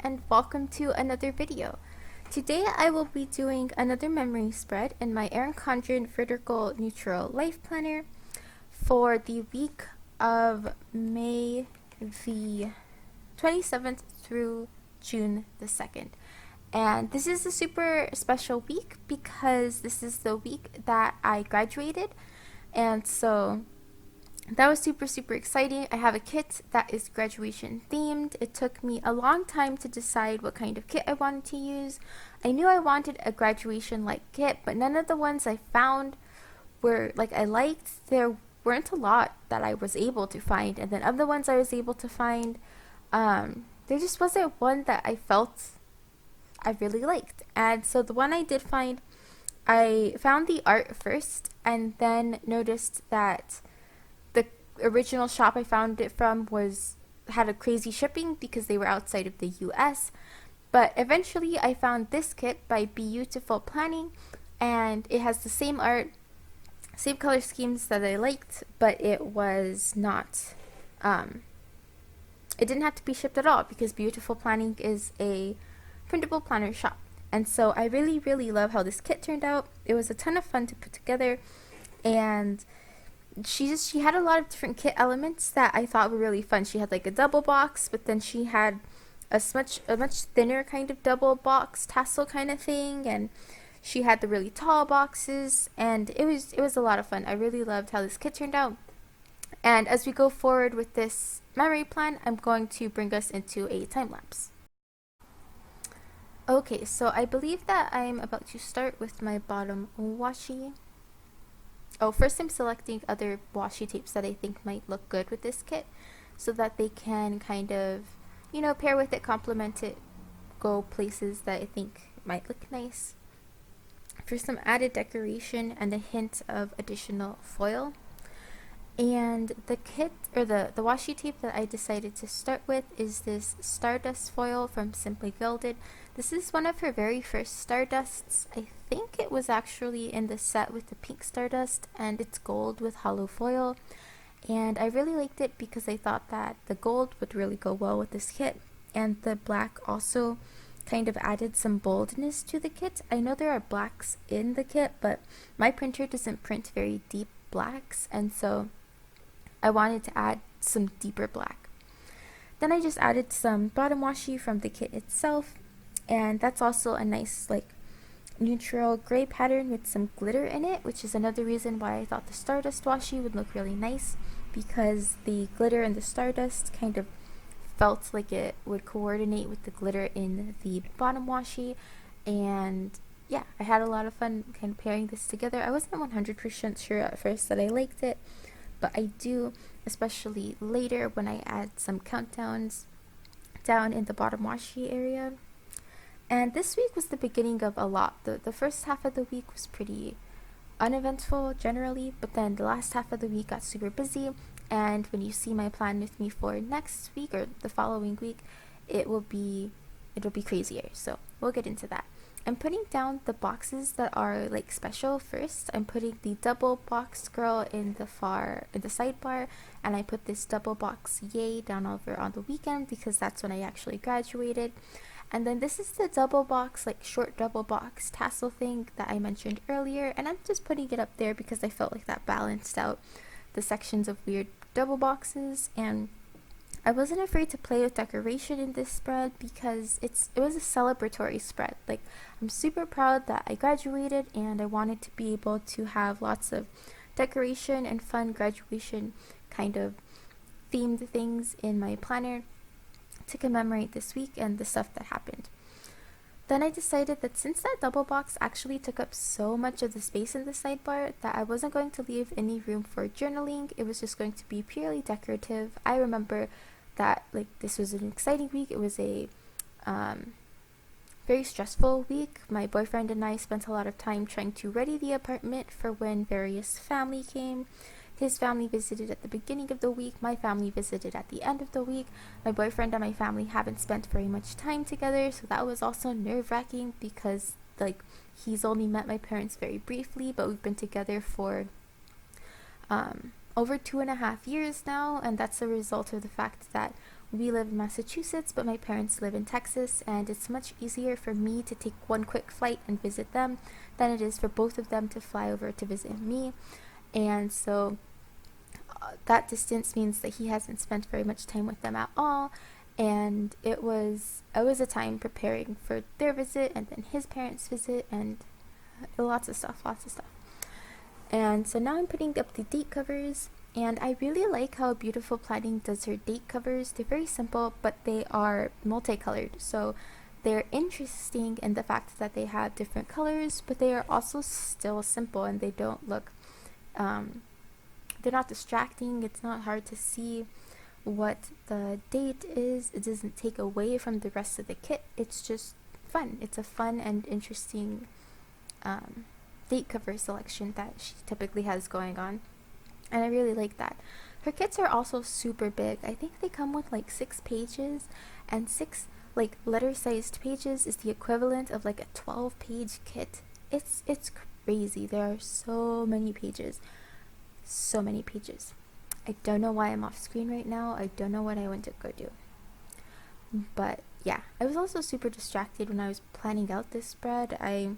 and welcome to another video. Today I will be doing another memory spread in my Erin Condren Vertical Neutral Life Planner for the week of May the 27th through June the 2nd. And this is a super special week because this is the week that I graduated, and so that was super exciting. I have a kit that is graduation themed. It took me a long time to decide what kind of kit I wanted to use. I knew I wanted a graduation like kit, but none of the ones I found were like I liked. There weren't a lot that I was able to find, and then of the ones I was able to find, there just wasn't one that I felt I really liked. And so the one I did find, I found the art first and then noticed that the original shop I found it from had a crazy shipping because they were outside of the US. But eventually I found this kit by Beautiful Planning, and it has the same art, same color schemes that I liked, but it was not it didn't have to be shipped at all because Beautiful Planning is a printable planner shop. And so I really love how this kit turned out. It was a ton of fun to put together, and she had a lot of different kit elements that I thought were really fun. She had like a double box, but then she had a much thinner kind of double box tassel kind of thing, and she had the really tall boxes, and it was a lot of fun. I really loved how this kit turned out. And as we go forward with this memory plan, I'm going to bring us into a time lapse. Okay, so I believe that I'm about to start with my bottom washi. Oh, first I'm selecting other washi tapes that I think might look good with this kit so that they can kind of, pair with it, complement it, go places that I think might look nice. For some added decoration and a hint of additional foil. And the kit, or the washi tape that I decided to start with is this Stardust foil from Simply Gilded. This is one of her very first Stardusts. I think it was actually in the set with the pink Stardust, and it's gold with hollow foil. And I really liked it because I thought that the gold would really go well with this kit, and the black also kind of added some boldness to the kit. I know there are blacks in the kit, but my printer doesn't print very deep blacks, and so I wanted to add some deeper black. Then I just added some bottom washi from the kit itself, and that's also a nice like neutral gray pattern with some glitter in it, which is another reason why I thought the Stardust washi would look really nice, because the glitter and the Stardust kind of felt like it would coordinate with the glitter in the bottom washi. And yeah, I had a lot of fun kind of pairing this together. I wasn't 100% sure at first that I liked it, but I do, especially later when I add some countdowns down in the bottom washi area. And this week was the beginning of a lot. The first half of the week was pretty uneventful generally, but then the last half of the week got super busy. And when you see my plan with me for next week or the following week, it'll be crazier. So we'll get into that. I'm putting down the boxes that are like special first. I'm putting the double box girl in the sidebar, and I put this double box yay down over on the weekend because that's when I actually graduated. And then this is the double box, like short double box tassel thing that I mentioned earlier, and I'm just putting it up there because I felt like that balanced out the sections of weird double boxes. And I wasn't afraid to play with decoration in this spread because it was a celebratory spread. Like, I'm super proud that I graduated, and I wanted to be able to have lots of decoration and fun graduation kind of themed things in my planner to commemorate this week and the stuff that happened. Then I decided that since that double box actually took up so much of the space in the sidebar, that I wasn't going to leave any room for journaling. It was just going to be purely decorative. I remember that like this was an exciting week. It was a very stressful week. My boyfriend and I spent a lot of time trying to ready the apartment for when various family came. His family visited at the beginning of the week. My family visited at the end of the week. My boyfriend and my family haven't spent very much time together, so that was also nerve-wracking because like he's only met my parents very briefly, but we've been together for over 2.5 years now, and that's a result of the fact that we live in Massachusetts, but my parents live in Texas, and it's much easier for me to take one quick flight and visit them than it is for both of them to fly over to visit me. And so that distance means that he hasn't spent very much time with them at all. And it was a time preparing for their visit and then his parents' visit and lots of stuff. And so now I'm putting up the date covers, and I really like how Beautiful Planning does her date covers. They're very simple, but they are multicolored. So they're interesting in the fact that they have different colors, but they are also still simple, and they don't look, they're not distracting. It's not hard to see what the date is. It doesn't take away from the rest of the kit. It's just fun. It's a fun and interesting date cover selection that she typically has going on, and I really like that. Her kits are also super big. I think they come with like 6 pages, and 6 like letter-sized pages is the equivalent of like a 12-page kit. It's crazy. There are so many pages. I don't know why I'm off screen right now. I don't know what I went to go do. But yeah, I was also super distracted when I was planning out this spread. I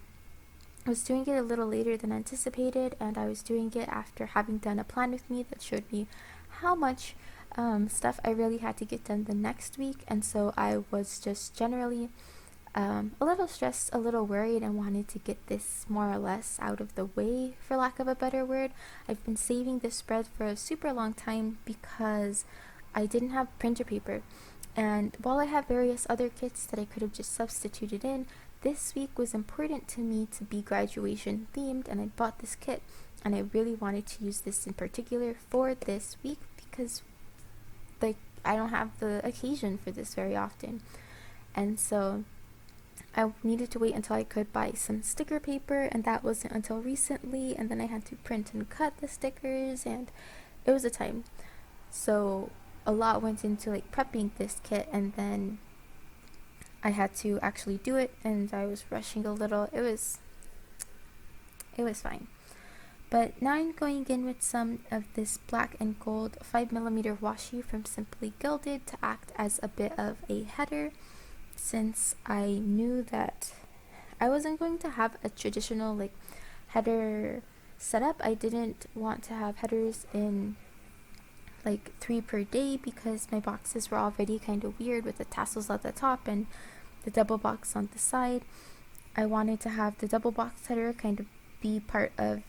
was doing it a little later than anticipated, and I was doing it after having done a plan with me that showed me how much stuff I really had to get done the next week, and so I was just generally a little stressed, a little worried, and wanted to get this more or less out of the way, for lack of a better word. I've been saving this spread for a super long time because I didn't have printer paper, and while I have various other kits that I could have just substituted in, this week was important to me to be graduation themed, and I bought this kit, and I really wanted to use this in particular for this week because like I don't have the occasion for this very often. And so I needed to wait until I could buy some sticker paper, and that wasn't until recently, and then I had to print and cut the stickers, and it was a time. So a lot went into like prepping this kit, and then I had to actually do it, and I was rushing a little. It was fine. But now I'm going in with some of this black and gold 5mm washi from Simply Gilded to act as a bit of a header, since I knew that I wasn't going to have a traditional like header setup. I didn't want to have headers in like 3 per day because my boxes were already kind of weird with the tassels at the top and the double box on the side. I wanted to have the double box header kind of be part of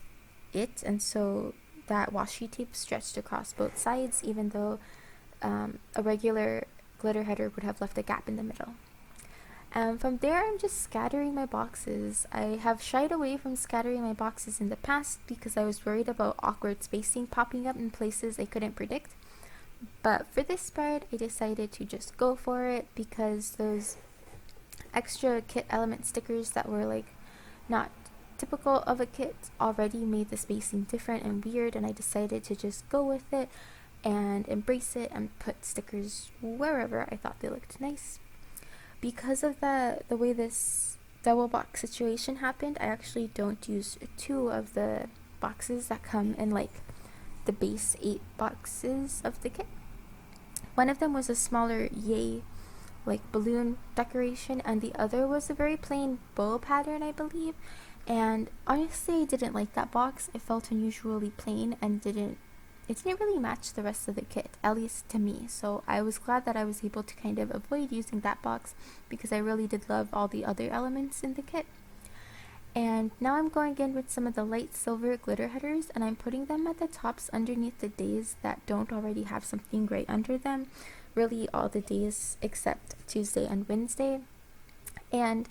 it, and so that washi tape stretched across both sides, even though a regular glitter header would have left a gap in the middle. From there, I'm just scattering my boxes. I have shied away from scattering my boxes in the past because I was worried about awkward spacing popping up in places I couldn't predict. But for this spread, I decided to just go for it because those extra kit element stickers that were like not typical of a kit already made the spacing different and weird, and I decided to just go with it and embrace it and put stickers wherever I thought they looked nice. Because of the way this double box situation happened, I actually don't use 2 of the boxes that come in like the base 8 boxes of the kit. One of them was a smaller yay like balloon decoration, and the other was a very plain bow pattern, I believe. And honestly, I didn't like that box. It felt unusually plain and it didn't really match the rest of the kit, at least to me. So I was glad that I was able to kind of avoid using that box because I really did love all the other elements in the kit. And now I'm going in with some of the light silver glitter headers, and I'm putting them at the tops underneath the days that don't already have something gray under them. Really all the days except Tuesday and Wednesday. And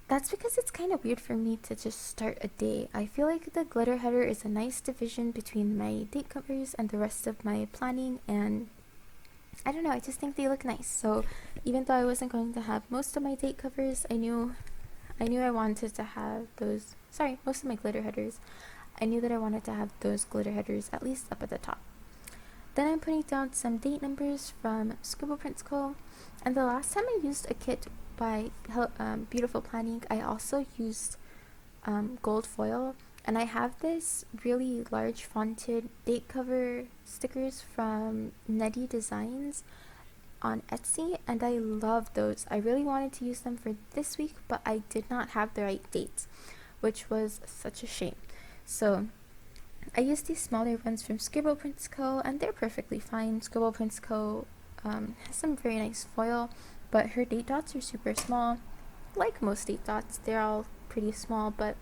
that's because it's kind of weird for me to just start a day. I feel like the glitter header is a nice division between my date covers and the rest of my planning, and I don't know, I just think they look nice. So even though I wasn't going to have most of my date covers, I knew I wanted to have those, most of my glitter headers. I knew that I wanted to have those glitter headers at least up at the top. Then I'm putting down some date numbers from Scribble Prints Co. And the last time I used a kit by Beautiful Planning, I also used gold foil, and I have this really large fonted date cover stickers from Netty Designs. on Etsy, and I love those. I really wanted to use them for this week, but I did not have the right dates, which was such a shame. So I used these smaller ones from Scribble Prints Co., and they're perfectly fine. Scribble Prints Co. Has some very nice foil, but her date dots are super small. Like most date dots, they're all pretty small, but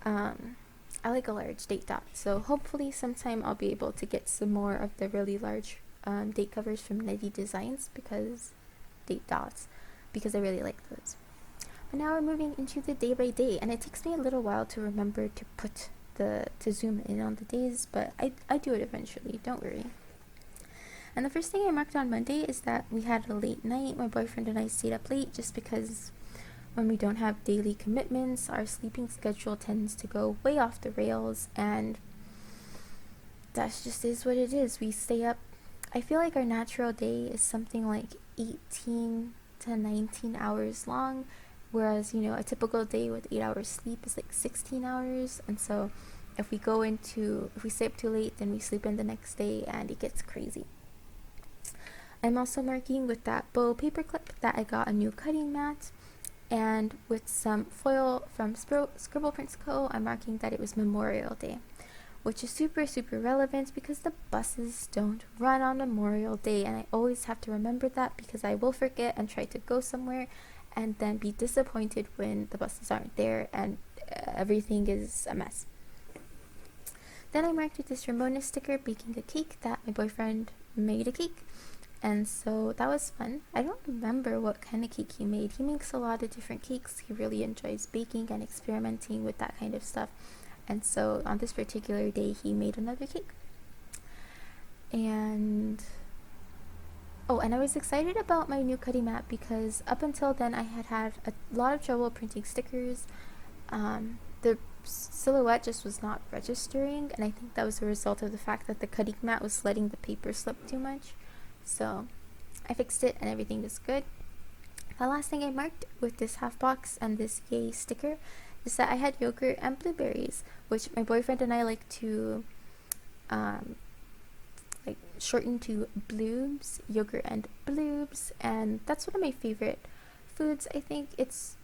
I like a large date dot. So hopefully sometime I'll be able to get some more of the really large date covers from Nitty Designs date dots, because I really like those. But now we're moving into the day by day, and it takes me a little while to remember to zoom in on the days, but I do it eventually, don't worry. And the first thing I marked on Monday is that we had a late night. My boyfriend and I stayed up late just because when we don't have daily commitments, our sleeping schedule tends to go way off the rails, and that just is what it is. We stay up. I feel like our natural day is something like 18 to 19 hours long, whereas, a typical day with 8 hours sleep is like 16 hours, and so if we stay up too late, then we sleep in the next day, and it gets crazy. I'm also marking with that bow paperclip that I got a new cutting mat, and with some foil from Scribble Prints Co., I'm marking that it was Memorial Day, which is super, super relevant because the buses don't run on Memorial Day, and I always have to remember that because I will forget and try to go somewhere and then be disappointed when the buses aren't there and everything is a mess. Then I marked with this Ramona sticker baking a cake that my boyfriend made a cake. And so that was fun. I don't remember what kind of cake he made. He makes a lot of different cakes. He really enjoys baking and experimenting with that kind of stuff. And so on this particular day, he made another cake. And I was excited about my new cutting mat because up until then I had a lot of trouble printing stickers. The silhouette just was not registering, and I think that was a result of the fact that the cutting mat was letting the paper slip too much. So I fixed it and everything is good. The last thing I marked with this half box and this yay sticker is that I had yogurt and blueberries, which my boyfriend and I like to shorten to bloobs, yogurt and bloobs, and that's one of my favorite foods. I think it's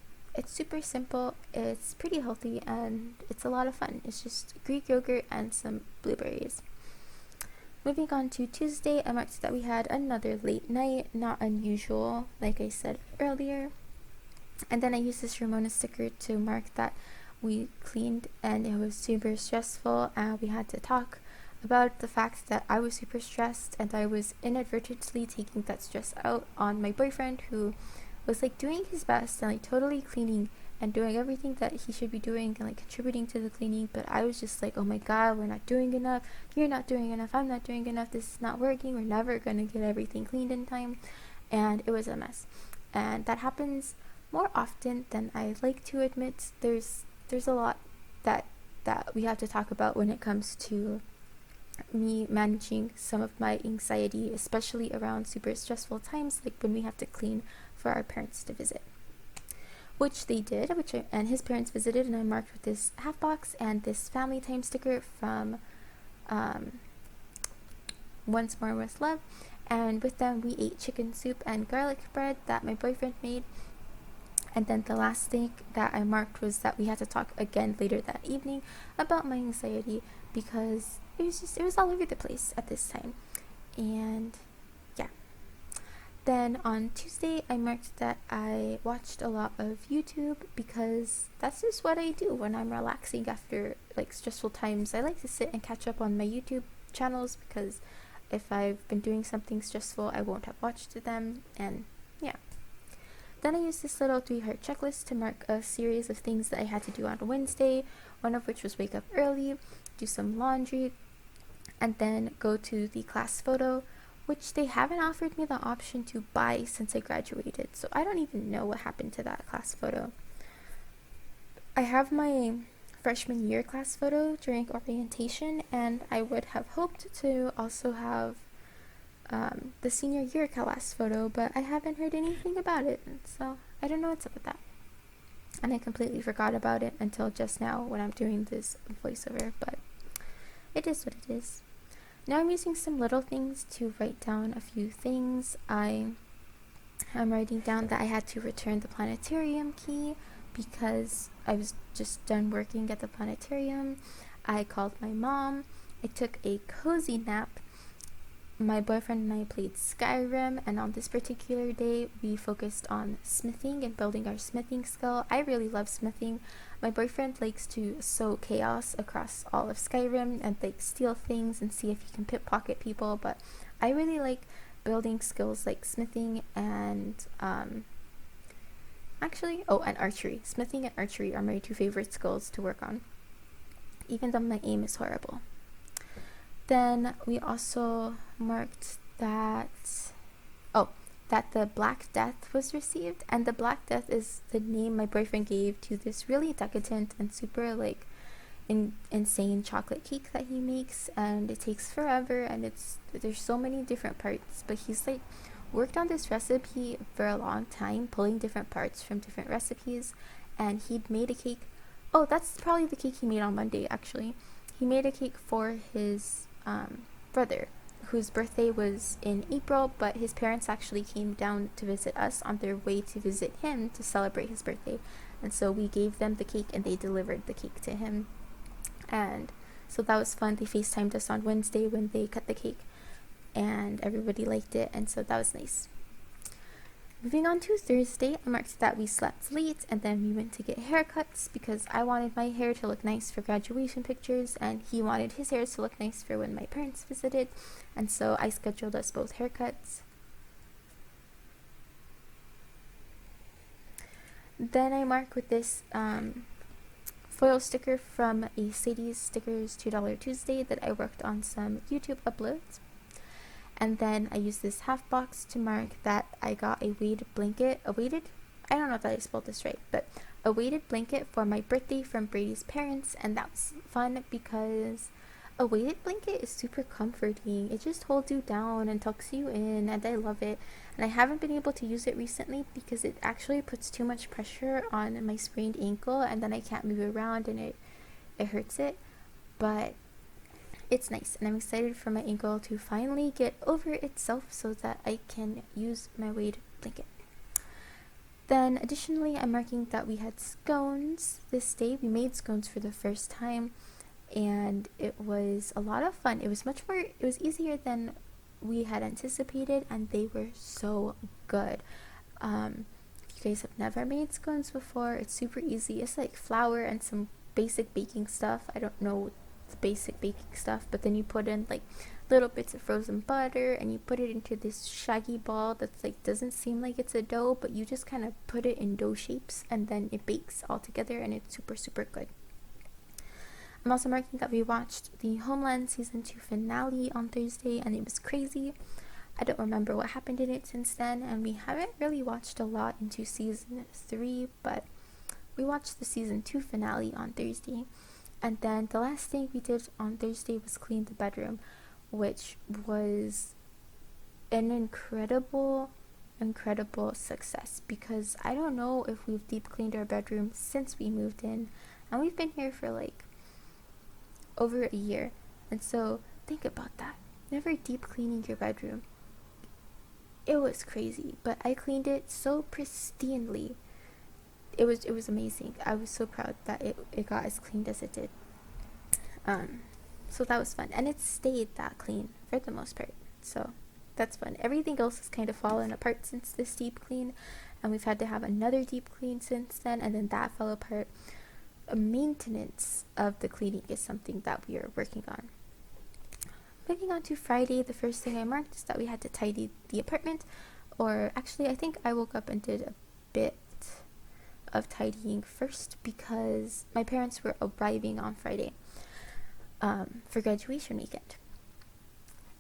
super simple, it's pretty healthy, and it's a lot of fun. It's just Greek yogurt and some blueberries. Moving on to Tuesday, I marked that we had another late night, not unusual, like I said earlier. And then I used this Ramona sticker to mark that we cleaned and it was super stressful, and we had to talk about the fact that I was super stressed and I was inadvertently taking that stress out on my boyfriend, who was doing his best and totally cleaning and doing everything that he should be doing and contributing to the cleaning, but I was just oh my god, we're not doing enough, you're not doing enough, I'm not doing enough, this is not working, we're never gonna get everything cleaned in time, and it was a mess. And that happens more often than I like to admit. There's a lot that we have to talk about when it comes to me managing some of my anxiety, especially around super stressful times, like when we have to clean for our parents to visit. Which they did, and his parents visited, and I marked with this half box and this family time sticker from Once More With Love. And with them, we ate chicken soup and garlic bread that my boyfriend made. And then the last thing that I marked was that we had to talk again later that evening about my anxiety, because it was all over the place at this time. And yeah. Then on Tuesday, I marked that I watched a lot of YouTube, because that's just what I do when I'm relaxing after stressful times. I like to sit and catch up on my YouTube channels, because if I've been doing something stressful, I won't have watched them, and yeah. Then I used this little 3-heart checklist to mark a series of things that I had to do on Wednesday, one of which was wake up early, do some laundry, and then go to the class photo, which they haven't offered me the option to buy since I graduated, so I don't even know what happened to that class photo. I have my freshman year class photo during orientation, and I would have hoped to also have the senior year class photo, but I haven't heard anything about it, so I don't know what's up with that. And I completely forgot about it until just now when I'm doing this voiceover, but it is what it is. Now I'm using some little things to write down a few things. I'm writing down that I had to return the planetarium key because I was just done working at the planetarium. I called my mom. I took a cozy nap. My boyfriend and I played Skyrim, and on this particular day, we focused on smithing and building our smithing skill. I really love smithing. My boyfriend likes to sow chaos across all of Skyrim and like steal things and see if he can pickpocket people, but I really like building skills like smithing and and archery. Smithing and archery are my two favorite skills to work on, even though my aim is horrible. Then we also marked that the Black Death was received, and the Black Death is the name my boyfriend gave to this really decadent and super like insane chocolate cake that he makes, and it takes forever, and there's so many different parts, but he's like worked on this recipe for a long time, pulling different parts from different recipes, and he'd made a cake. Oh, that's probably the cake he made on Monday, actually. He made a cake for his brother, whose birthday was in April, but his parents actually came down to visit us on their way to visit him to celebrate his birthday. And so we gave them the cake and they delivered the cake to him. And so that was fun. They FaceTimed us on Wednesday when they cut the cake, and everybody liked it, and so that was nice. Moving on to Thursday, I marked that we slept late, and then we went to get haircuts because I wanted my hair to look nice for graduation pictures, and he wanted his hair to look nice for when my parents visited, and so I scheduled us both haircuts. Then I mark with this foil sticker from a Sadie's Stickers $2 Tuesday that I worked on some YouTube uploads. And then I used this half box to mark that I got a weighted blanket, I don't know if I spelled this right, but a weighted blanket for my birthday from Brady's parents, and that was fun because a weighted blanket is super comforting. It just holds you down and tucks you in, and I love it. And I haven't been able to use it recently because it actually puts too much pressure on my sprained ankle, and then I can't move around and it hurts it. But it's nice, and I'm excited for my ankle to finally get over itself so that I can use my weighted blanket. Then additionally, I'm marking that we had scones this day. We made scones for the first time, and it was a lot of fun. It was easier than we had anticipated, and they were so good. If you guys have never made scones before, it's super easy. It's like flour and some basic baking stuff. I don't know the basic baking stuff, but then you put in like little bits of frozen butter, and you put it into this shaggy ball that's like doesn't seem like it's a dough, but you just kind of put it in dough shapes, and then it bakes all together, and it's super, super good. I'm also marking that we watched the Homeland season 2 finale on Thursday, and it was crazy. I don't remember what happened in it since then, and we haven't really watched a lot into season 3, but we watched the season 2 finale on Thursday. And then the last thing we did on Thursday was clean the bedroom, which was an incredible success, because I don't know if we've deep cleaned our bedroom since we moved in, and we've been here for like over a year. And so think about that, never deep cleaning your bedroom. It was crazy, but I cleaned it so pristinely. It was amazing. I was so proud that it got as cleaned as it did. So that was fun, and it stayed that clean for the most part, so that's fun. Everything else has kind of fallen apart since this deep clean, and we've had to have another deep clean since then, and then that fell apart. Maintenance of the cleaning is something that we are working on. Moving on to Friday, the first thing I marked is that we had to tidy the apartment, or actually I think I woke up and did a bit of tidying first because my parents were arriving on Friday for graduation weekend.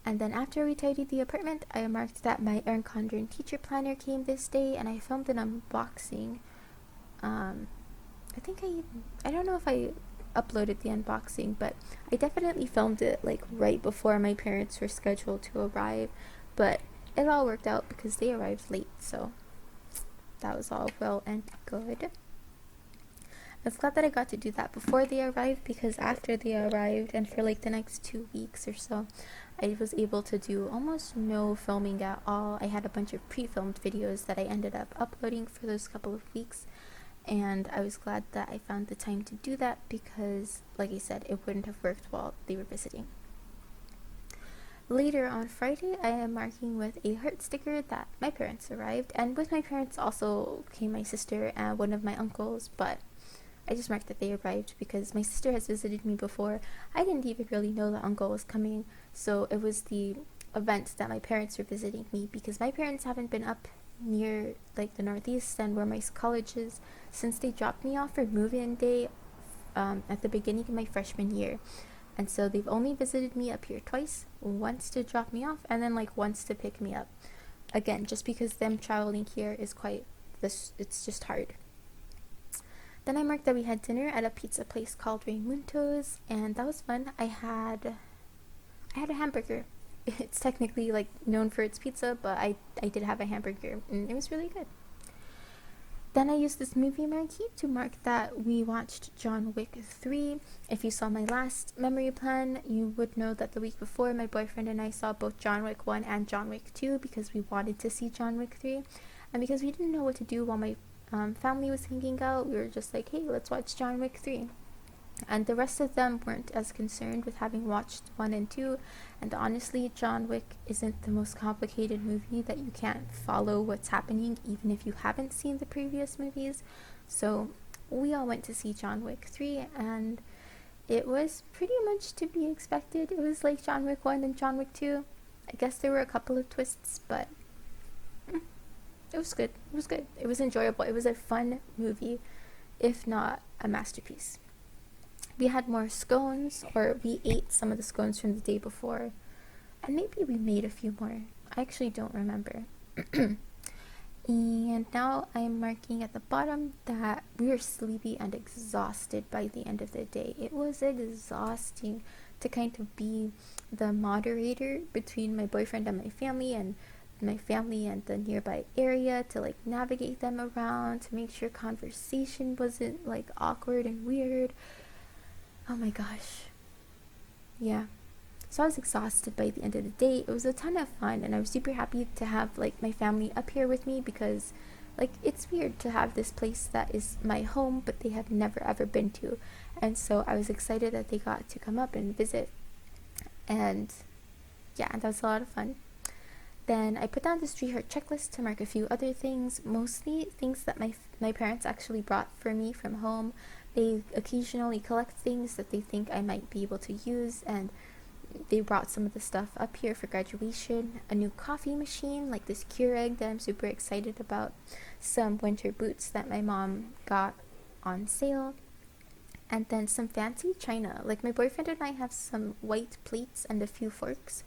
And then after we tidied the apartment, I marked that my Erin Condren teacher planner came this day, and I filmed an unboxing. I don't know if I uploaded the unboxing, but I definitely filmed it like right before my parents were scheduled to arrive, but it all worked out because they arrived late, so that was all well and good. I was glad that I got to do that before they arrived, because after they arrived and for like the next 2 weeks or so, I was able to do almost no filming at all. I had a bunch of pre-filmed videos that I ended up uploading for those couple of weeks, and I was glad that I found the time to do that because, like I said, it wouldn't have worked while they were visiting. Later on Friday, I am marking with a heart sticker that my parents arrived, and with my parents also came my sister and one of my uncles, but I just marked that they arrived because my sister has visited me before. I didn't even really know the uncle was coming, so it was the event that my parents were visiting me, because my parents haven't been up near like the Northeast and where my college is since they dropped me off for move-in day at the beginning of my freshman year. And so they've only visited me up here twice, once to drop me off and then like once to pick me up. Again, just because them traveling here is it's just hard. Then I marked that we had dinner at a pizza place called Raymunto's, and that was fun. I had a hamburger. It's technically like known for its pizza, but I did have a hamburger and it was really good. Then I used this movie marquee to mark that we watched John Wick 3. If you saw my last memory plan, you would know that the week before, my boyfriend and I saw both John Wick 1 and John Wick 2 because we wanted to see John Wick 3. And because we didn't know what to do while my family was hanging out, we were just like, hey, let's watch John Wick 3. And the rest of them weren't as concerned with having watched 1 and 2, and honestly, John Wick isn't the most complicated movie that you can't follow what's happening even if you haven't seen the previous movies. So we all went to see John Wick 3, and it was pretty much to be expected. It was like John Wick 1 and John Wick 2. I guess there were a couple of twists, but it was good. It was good. It was enjoyable. It was a fun movie, if not a masterpiece. We had more scones, or we ate some of the scones from the day before, and maybe we made a few more. I actually don't remember. And now I'm marking at the bottom that we were sleepy and exhausted by the end of the day. It was exhausting to kind of be the moderator between my boyfriend and my family and the nearby area, to like navigate them around, to make sure conversation wasn't like awkward and weird. Oh my gosh. Yeah. So I was exhausted by the end of the day. It was a ton of fun, and I was super happy to have like my family up here with me, because like it's weird to have this place that is my home but they have never ever been to. And so I was excited that they got to come up and visit. And yeah, that was a lot of fun. Then I put down the Street Heart checklist to mark a few other things, mostly things that my parents actually brought for me from home. They occasionally collect things that they think I might be able to use, and they brought some of the stuff up here for graduation. A new coffee machine, like this Keurig that I'm super excited about. Some winter boots that my mom got on sale. And then some fancy china. Like my boyfriend and I have some white plates and a few forks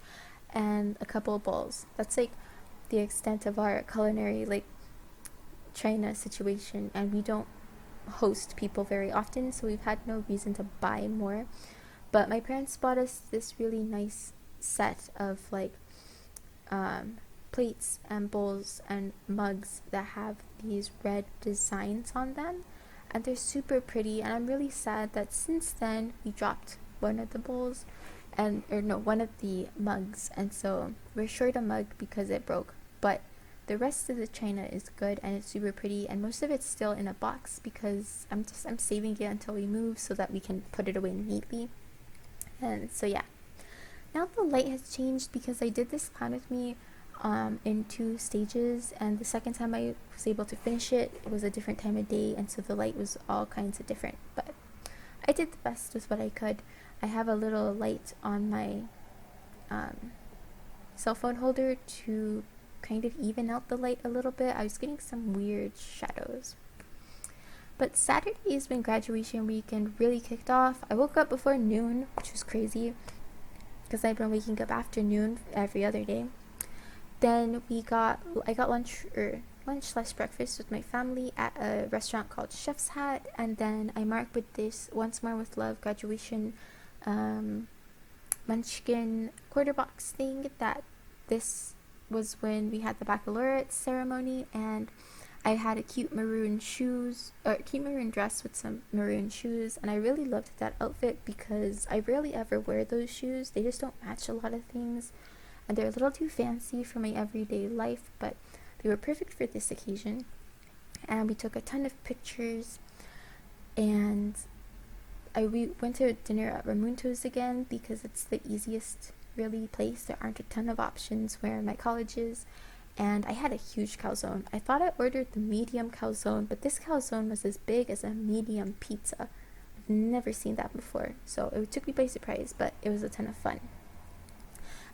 and a couple of bowls. That's like the extent of our culinary like china situation, and we don't host people very often, so we've had no reason to buy more. But my parents bought us this really nice set of like plates and bowls and mugs that have these red designs on them, and they're super pretty. And I'm really sad that since then we dropped one of the bowls, one of the mugs, and so we're short a mug because it broke. But the rest of the china is good and it's super pretty, and most of it's still in a box because I'm saving it until we move so that we can put it away neatly. And so yeah. Now the light has changed because I did this plan with me in 2 stages, and the second time I was able to finish it, it was a different time of day, and so the light was all kinds of different. But I did the best with what I could. I have a little light on my cell phone holder to kind of even out the light a little bit. I was getting some weird shadows. But Saturday is when graduation weekend really kicked off. I woke up before noon, which was crazy because I've been waking up after noon every other day. Then I got lunch/breakfast with my family at a restaurant called Chef's Hat, and then I marked with this Once More with Love graduation munchkin quarter box thing that this was when we had the baccalaureate ceremony, and I had a cute maroon dress with some maroon shoes, and I really loved that outfit because I rarely ever wear those shoes. They just don't match a lot of things, and they're a little too fancy for my everyday life, but they were perfect for this occasion. And we took a ton of pictures, and we went to dinner at Ramunto's again because it's the easiest really place. There aren't a ton of options where my college is, and I had a huge calzone. I thought I ordered the medium calzone, but this calzone was as big as a medium pizza. I've never seen that before, so it took me by surprise, but it was a ton of fun.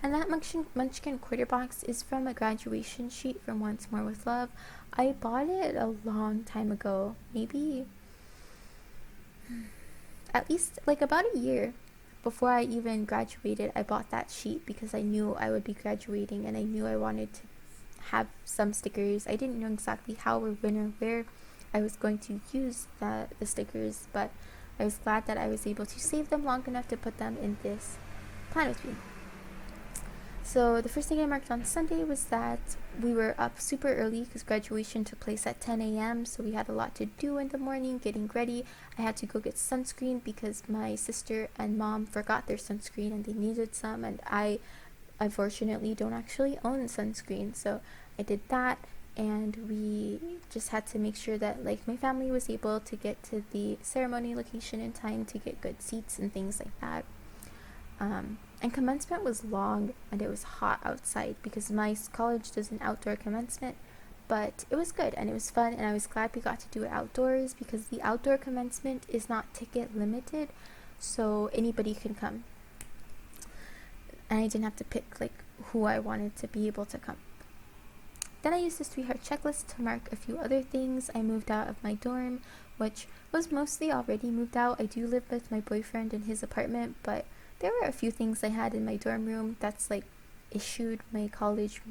And that Munchkin quarter box is from a graduation sheet from Once More with Love. I bought it a long time ago, maybe at least like about a year before I even graduated. I bought that sheet because I knew I would be graduating and I knew I wanted to have some stickers. I didn't know exactly how or when or where I was going to use the stickers, but I was glad that I was able to save them long enough to put them in this plan with me. So the first thing I marked on Sunday was that we were up super early because graduation took place at 10 a.m. So we had a lot to do in the morning, getting ready. I had to go get sunscreen because my sister and mom forgot their sunscreen and they needed some, and I unfortunately don't actually own sunscreen, so I did that. And we just had to make sure that like my family was able to get to the ceremony location in time to get good seats and things like that. And commencement was long and it was hot outside because my college does an outdoor commencement, but it was good and it was fun, and I was glad we got to do it outdoors because the outdoor commencement is not ticket limited, so anybody can come. And I didn't have to pick like who I wanted to be able to come. Then I used this 3-heart checklist to mark a few other things. I moved out of my dorm, which was mostly already moved out. I do live with my boyfriend in his apartment, but there were a few things I had in my dorm room that's like issued. My college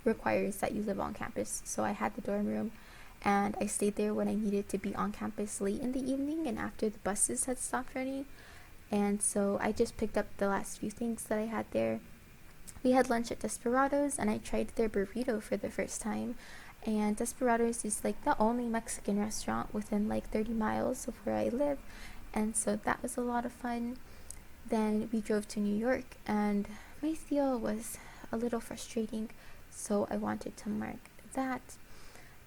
requires that you live on campus, so I had the dorm room and I stayed there when I needed to be on campus late in the evening and after the buses had stopped running. And so I just picked up the last few things that I had there. We had lunch at Desperados and I tried their burrito for the first time. And Desperados is like the only Mexican restaurant within like 30 miles of where I live, and so that was a lot of fun. Then we drove to New York and my deal was a little frustrating, so I wanted to mark that.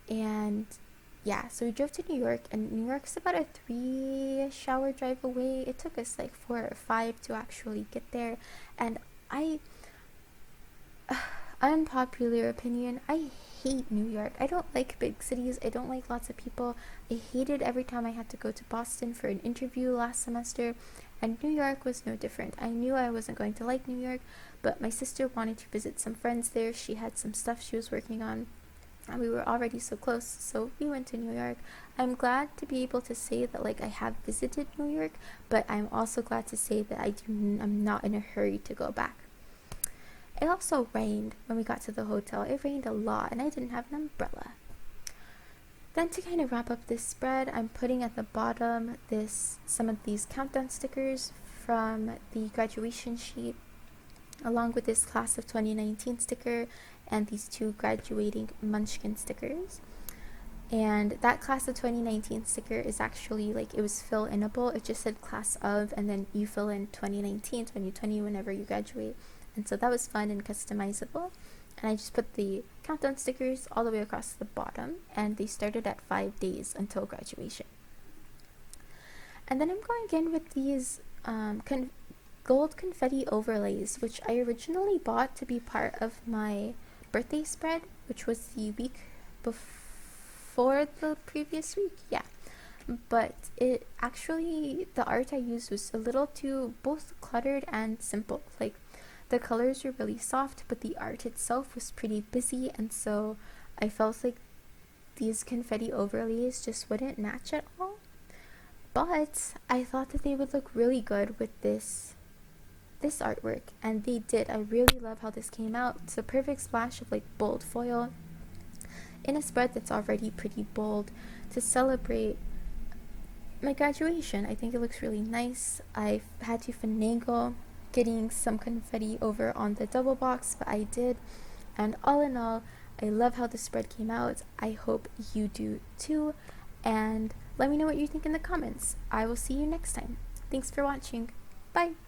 And yeah, so we drove to New York, and New York's about a 3-hour drive away. It took us like 4 or 5 to actually get there, and unpopular opinion, I hate New York. I don't like big cities. I don't like lots of people. I hated every time I had to go to Boston for an interview last semester, and New York was no different. I knew I wasn't going to like New York, but my sister wanted to visit some friends there. She had some stuff she was working on, and we were already so close, so we went to New York. I'm glad to be able to say that like I have visited New York, but I'm also glad to say that I'm not in a hurry to go back. It also rained when we got to the hotel. It rained a lot and I didn't have an umbrella. Then to kind of wrap up this spread, I'm putting at the bottom some of these countdown stickers from the graduation sheet, along with this class of 2019 sticker and these 2 graduating Munchkin stickers. And that class of 2019 sticker is actually like, it was fill-inable. It just said class of, and then you fill in 2019, 2020 whenever you graduate. And so that was fun and customizable. And I just put the countdown stickers all the way across the bottom, and they started at 5 days until graduation. And then I'm going in with these gold confetti overlays, which I originally bought to be part of my birthday spread, which was the week before the previous week. Yeah. But it actually, the art I used was a little too both cluttered and simple. Like, the colors were really soft, but the art itself was pretty busy, and so I felt like these confetti overlays just wouldn't match at all. But I thought that they would look really good with this artwork, and they did. I really love how this came out. It's a perfect splash of like bold foil in a spread that's already pretty bold to celebrate my graduation. I think it looks really nice. I've had to finagle getting some confetti over on the double box, but I did, and all in all, I love how the spread came out. I hope you do too. And let me know what you think in the comments. I will see you next time. Thanks for watching. Bye.